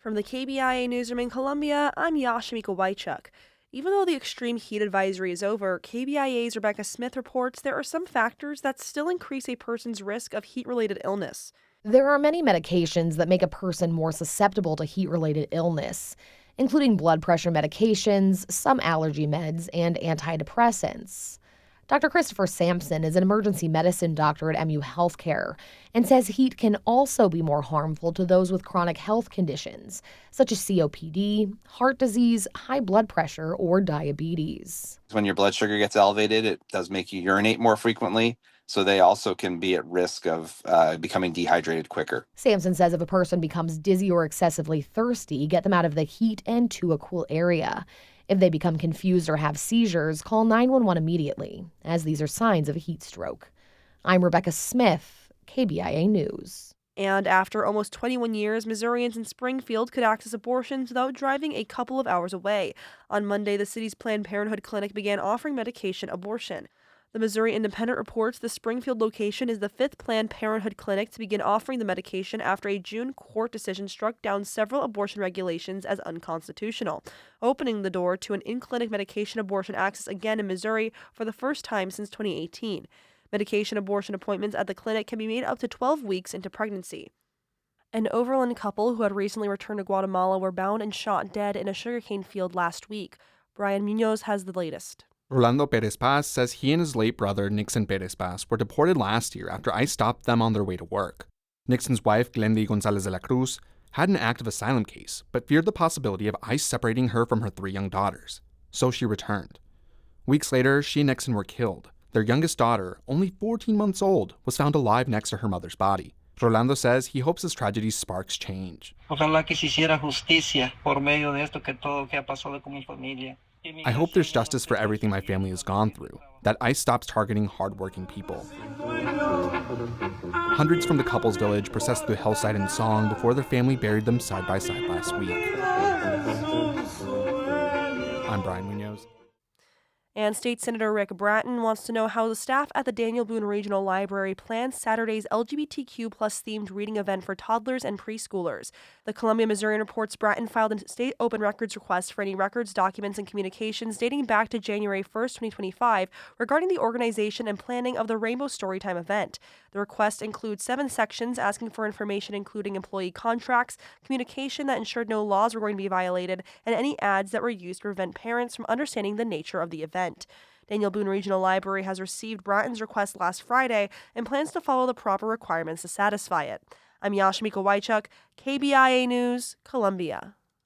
From the KBIA Newsroom in Columbia, I'm Yashimika Wychuk. Even though the extreme heat advisory is over, KBIA's Rebecca Smith reports there are some factors that still increase a person's risk of heat-related illness. There are many medications that make a person more susceptible to heat-related illness, including blood pressure medications, some allergy meds, and antidepressants. Dr. Christopher Sampson is an emergency medicine doctor at MU Healthcare and says heat can also be more harmful to those with chronic health conditions, such as COPD, heart disease, high blood pressure, or diabetes. When your blood sugar gets elevated, it does make you urinate more frequently. So they also can be at risk of becoming dehydrated quicker. Sampson says if a person becomes dizzy or excessively thirsty, get them out of the heat and to a cool area. If they become confused or have seizures, call 911 immediately, as these are signs of a heat stroke. I'm Rebecca Smith, KBIA News. And after almost 21 years, Missourians in Springfield could access abortions without driving a couple of hours away. On Monday, the city's Planned Parenthood clinic began offering medication abortion. The Missouri Independent reports the Springfield location is the fifth Planned Parenthood clinic to begin offering the medication after a June court decision struck down several abortion regulations as unconstitutional, opening the door to an in-clinic medication abortion access again in Missouri for the first time since 2018. Medication abortion appointments at the clinic can be made up to 12 weeks into pregnancy. An Overland couple who had recently returned to Guatemala were bound and shot dead in a sugarcane field last week. Brian Munoz has the latest. Rolando Perez Paz says he and his late brother, Nixon Perez Paz, were deported last year after ICE stopped them on their way to work. Nixon's wife, Glendy Gonzalez de la Cruz, had an active asylum case, but feared the possibility of ICE separating her from her 3 young daughters. So she returned. Weeks later, she and Nixon were killed. Their youngest daughter, only 14 months old, was found alive next to her mother's body. Rolando says he hopes this tragedy sparks change. Ojalá que se hiciera justicia por medio de esto que todo que ha pasado con mi familia. I hope there's justice for everything my family has gone through, that ICE stops targeting hardworking people. Hundreds from the couple's village processed through the hillside in song before their family buried them side by side last week. I'm Brian Munoz. And State Senator Rick Bratton wants to know how the staff at the Daniel Boone Regional Library plans Saturday's LGBTQ+ themed reading event for toddlers and preschoolers. The Columbia Missourian reports Bratton filed a state open records request for any records, documents, and communications dating back to January 1st, 2025 regarding the organization and planning of the Rainbow Storytime event. The request includes 7 sections asking for information including employee contracts, communication that ensured no laws were going to be violated, and any ads that were used to prevent parents from understanding the nature of the event. Daniel Boone Regional Library has received Bratton's request last Friday and plans to follow the proper requirements to satisfy it. I'm Yashimika Wychuk, KBIA News, Columbia.